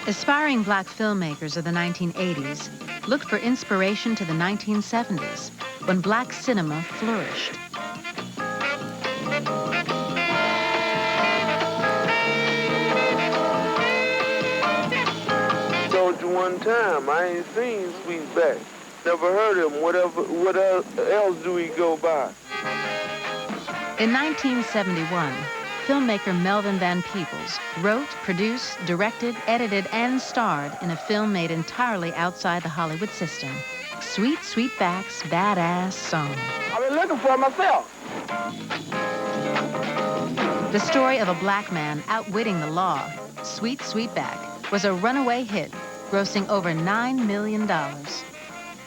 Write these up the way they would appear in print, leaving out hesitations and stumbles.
Aspiring black filmmakers of the 1980s looked for inspiration to the 1970s, when black cinema flourished. Told you one time, I ain't seen Sweetback. Never heard of him. What else do he go by? In 1971, filmmaker Melvin Van Peebles wrote, produced, directed, edited, and starred in a film made entirely outside the Hollywood system, Sweet Sweetback's Badass Song. I've been looking for it myself. The story of a black man outwitting the law, Sweet Sweetback, was a runaway hit, grossing over $9 million.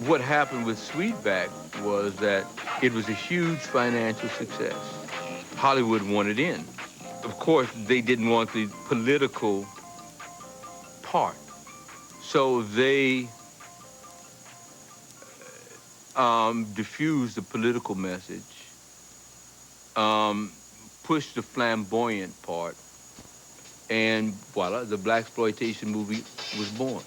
What happened with Sweetback was that it was a huge financial success. Hollywood wanted in. Of course, they didn't want the political part. So they diffused the political message, pushed the flamboyant part, and voila, the blaxploitation movie was born.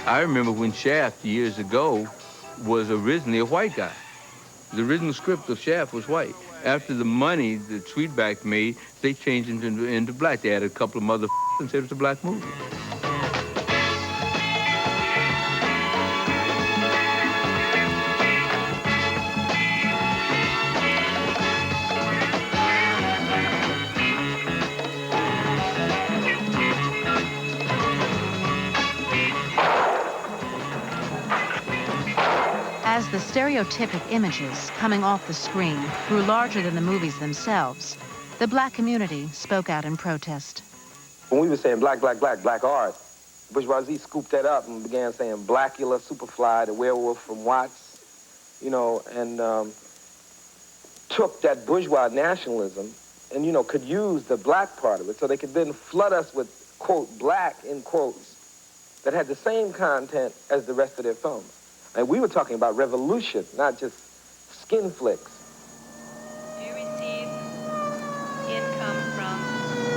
I remember when Shaft, years ago, was originally a white guy. The original script of Shaft was white. After the money that Sweetback made, they changed it into black. They added a couple of mother and said it was a black movie. As the stereotypic images coming off the screen grew larger than the movies themselves, the black community spoke out in protest. When we were saying black, black, black, black art, bourgeoisie scooped that up and began saying Blackula, Superfly, the werewolf from Watts, you know, and took that bourgeois nationalism and, you know, could use the black part of it so they could then flood us with, quote, black, in quotes, that had the same content as the rest of their films. And we were talking about revolution, not just skin flicks. Do you receive income from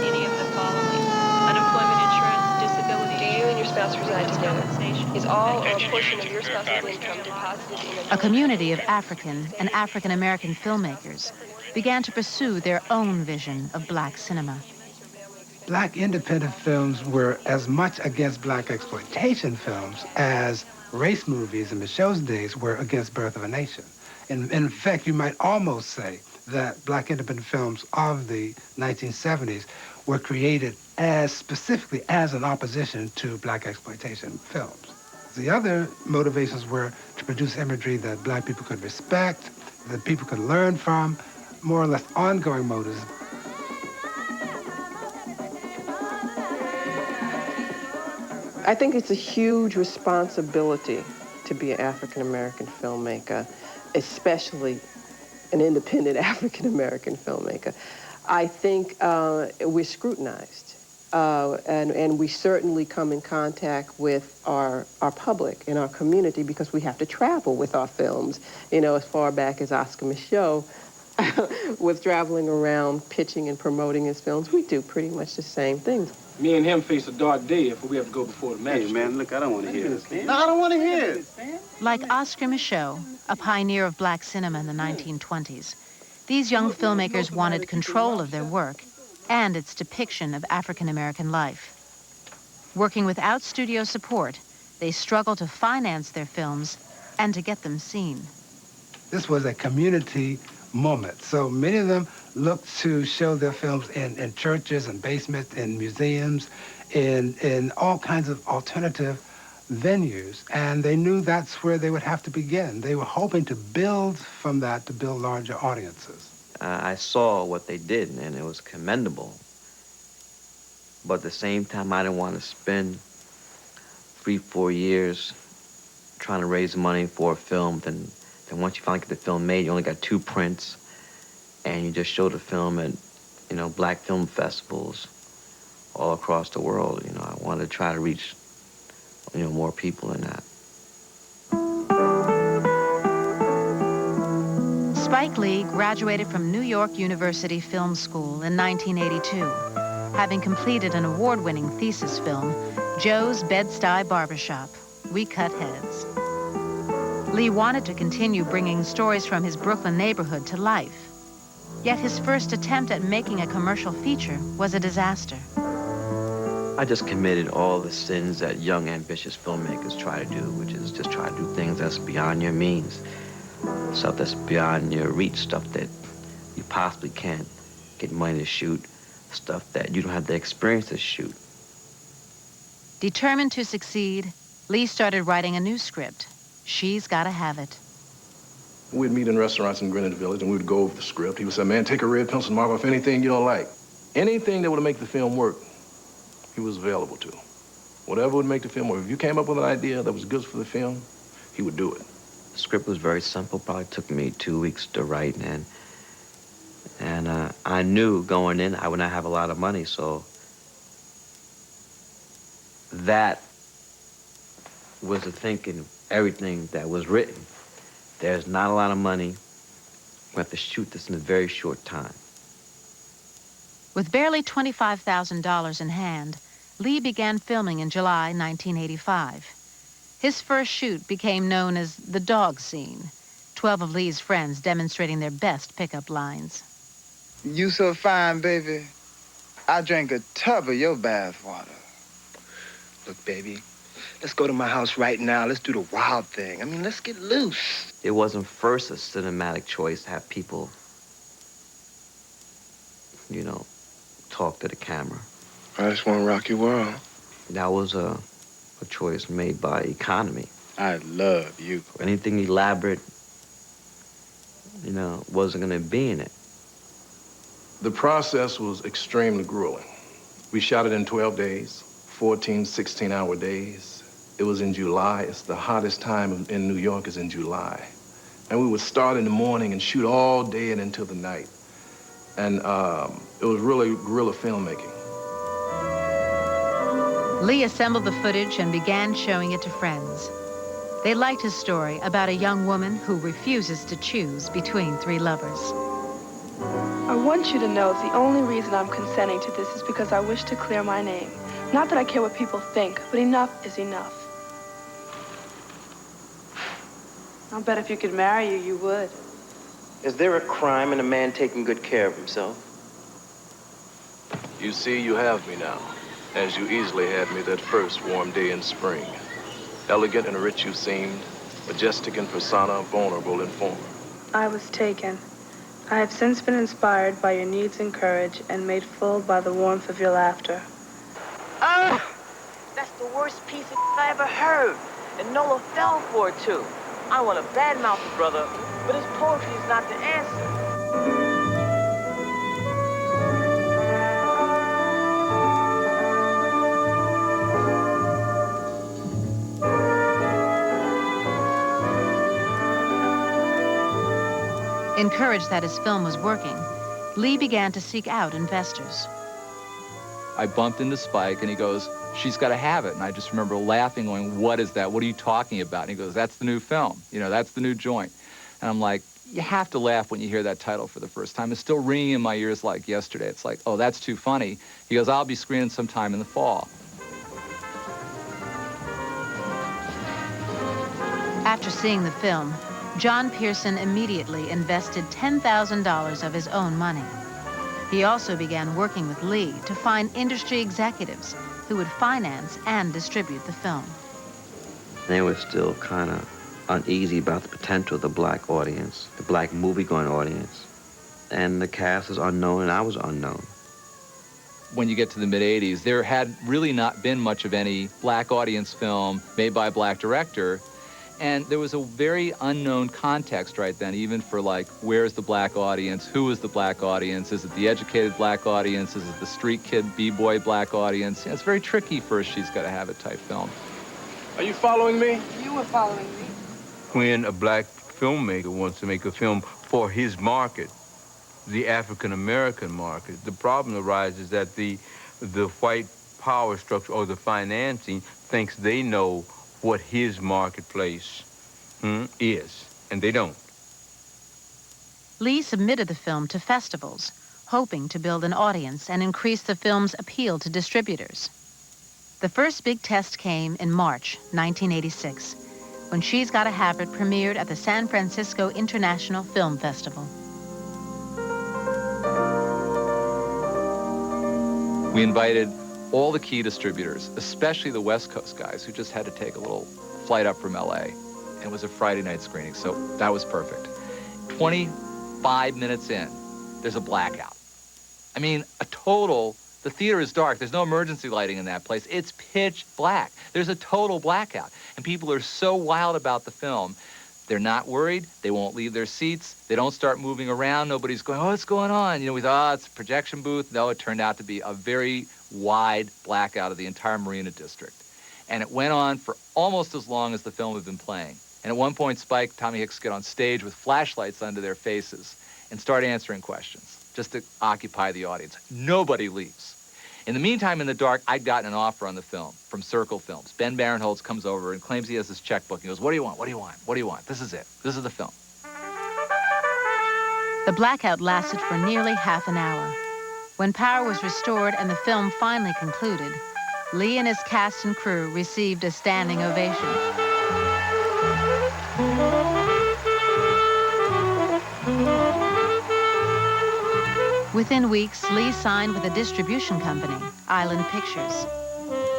any of the following? Unemployment insurance, disability? Do you and your spouse reside together? Compensation. Is all or a portion of your spouse's income deposited in A community of African and African-American filmmakers began to pursue their own vision of black cinema. Black independent films were as much against black exploitation films as race movies in Michel's days were against Birth of a Nation. In fact, you might almost say that black independent films of the 1970s were created specifically as an opposition to black exploitation films. The other motivations were to produce imagery that black people could respect, that people could learn from, more or less ongoing motives. I think it's a huge responsibility to be an African-American filmmaker, especially an independent African-American filmmaker. I think we're scrutinized, and we certainly come in contact with our public and our community because we have to travel with our films. You know, as far back as Oscar Micheaux was traveling around pitching and promoting his films, we do pretty much the same things. Me and him face a dark day if we have to go before the magistrate. Hey, man, look, I don't want to hear this. No, I don't want to hear it. Like Oscar Micheaux, a pioneer of black cinema in the 1920s, these young filmmakers wanted control of their work and its depiction of African-American life. Working without studio support, they struggled to finance their films and to get them seen. This was a community moment. So many of them looked to show their films in churches and basements, in museums, in all kinds of alternative venues. And they knew that's where they would have to begin. They were hoping to build from that to build larger audiences. I saw what they did, and it was commendable. But at the same time, I didn't want to spend 3-4 years trying to raise money for a film. Then once you finally get the film made, you only got 2 prints, and you just show the film at you know, black film festivals all across the world. You know, I wanted to try to reach, you know, more people than that. Spike Lee graduated from New York University Film School in 1982, having completed an award-winning thesis film, Joe's Bed-Stuy Barbershop, We Cut Heads. Lee wanted to continue bringing stories from his Brooklyn neighborhood to life. Yet his first attempt at making a commercial feature was a disaster. I just committed all the sins that young, ambitious filmmakers try to do, which is just try to do things that's beyond your means, stuff that's beyond your reach, stuff that you possibly can't get money to shoot, stuff that you don't have the experience to shoot. Determined to succeed, Lee started writing a new script, She's Gotta Have It. We'd meet in restaurants in Greenwich Village, and we'd go over the script. He would say, man, take a red pencil and mark off anything you don't like. Anything that would make the film work, he was available to. Whatever would make the film work. If you came up with an idea that was good for the film, he would do it. The script was very simple, probably took me 2 weeks to write, and I knew going in I would not have a lot of money, so that was the thinking, everything that was written. There's not a lot of money. We have to shoot this in a very short time. With barely $25,000 in hand, Lee began filming in July 1985. His first shoot became known as the dog scene, 12 of Lee's friends demonstrating their best pickup lines. You so fine, baby. I drank a tub of your bath water. Look, baby, let's go to my house right now. Let's do the wild thing. I mean, let's get loose. It wasn't first a cinematic choice to have people, you know, talk to the camera. I just want to rock your world. That was a choice made by economy. I love you. Anything elaborate, you know, wasn't going to be in it. The process was extremely grueling. We shot it in 12 days, 14, 16-hour days. It was in July. It's the hottest time in New York is in July. And we would start in the morning and shoot all day and until the night. And it was really guerrilla filmmaking. Lee assembled the footage and began showing it to friends. They liked his story about a young woman who refuses to choose between three lovers. I want you to know the only reason I'm consenting to this is because I wish to clear my name. Not that I care what people think, but enough is enough. I'll bet if you could marry you, you would. Is there a crime in a man taking good care of himself? You see, you have me now, as you easily had me that first warm day in spring. Elegant and rich you seemed, majestic in persona, vulnerable in form. I was taken. I have since been inspired by your needs and courage and made full by the warmth of your laughter. Ah! That's the worst piece of I ever heard. And Nola fell for it, too. I want to badmouth the brother, but his poetry is not the answer. Encouraged that his film was working, Lee began to seek out investors. I bumped into Spike, and he goes, "She's Gotta Have It." And I just remember laughing, going, "What is that? What are you talking about?" And he goes, "That's the new film. You know, that's the new joint." And I'm like, you have to laugh when you hear that title for the first time. It's still ringing in my ears like yesterday. It's like, oh, that's too funny. He goes, "I'll be screening sometime in the fall." After seeing the film, John Pearson immediately invested $10,000 of his own money. He also began working with Lee to find industry executives who would finance and distribute the film. They were still kind of uneasy about the potential of the black audience, the black movie-going audience. And the cast was unknown, and I was unknown. When you get to the mid-'80s, there had really not been much of any black audience film made by a black director. And there was a very unknown context right then, even for like, where's the black audience? Who is the black audience? Is it the educated black audience? Is it the street kid, b-boy black audience? You know, it's very tricky for a She's Gotta Have It type film. Are you following me? You were following me. When a black filmmaker wants to make a film for his market, the African-American market. The problem arises that the white power structure or the financing thinks they know what his marketplace is, and they don't. Lee submitted the film to festivals, hoping to build an audience and increase the film's appeal to distributors. The first big test came in March 1986, when She's Gotta Have It premiered at the San Francisco International Film Festival. We invited all the key distributors, especially the West Coast guys who just had to take a little flight up from LA. And it was a Friday night screening, so that was perfect. 25 minutes in, there's a blackout. I mean, the theater is dark. There's no emergency lighting in that place. It's pitch black. There's a total blackout. And people are so wild about the film. They're not worried. They won't leave their seats. They don't start moving around. Nobody's going, oh, what's going on? You know, we thought, oh, it's a projection booth. No, it turned out to be a very wide blackout of the entire Marina District. And it went on for almost as long as the film had been playing. And at one point, Spike, Tommy Hicks get on stage with flashlights under their faces and start answering questions just to occupy the audience. Nobody leaves. In the meantime, in the dark, I'd gotten an offer on the film from Circle Films. Ben Barinholtz comes over and claims he has this checkbook. He goes, what do you want? What do you want? What do you want? This is it. This is the film. The blackout lasted for nearly half an hour. When power was restored and the film finally concluded, Lee and his cast and crew received a standing ovation. Within weeks, Lee signed with a distribution company, Island Pictures.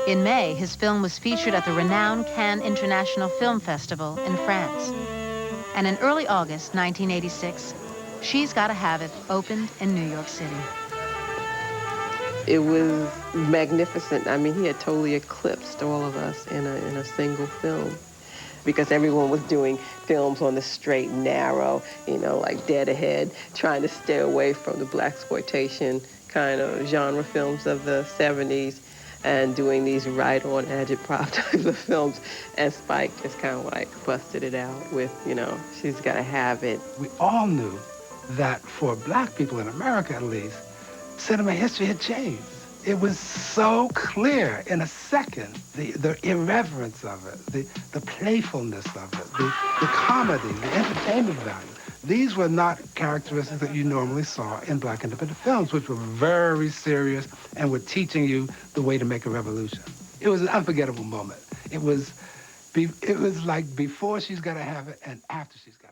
In May, his film was featured at the renowned Cannes International Film Festival in France. And in early August 1986, She's Gotta Have It opened in New York City. It was magnificent. I mean, he had totally eclipsed all of us in a single film, because everyone was doing films on the straight and narrow, you know, like Dead Ahead, trying to stay away from the blaxploitation kind of genre films of the 70s and doing these right-on agitprop types of films. And Spike just kind of like busted it out with, you know, She's Gotta Have It. We all knew that for black people in America, at least, cinema history had changed. It was so clear in a second, the irreverence of it, the playfulness of it, the comedy, the entertainment value. These were not characteristics that you normally saw in black independent films, which were very serious and were teaching you the way to make a revolution. It was an unforgettable moment. It was like before She's Gotta Have It and after She's Gotta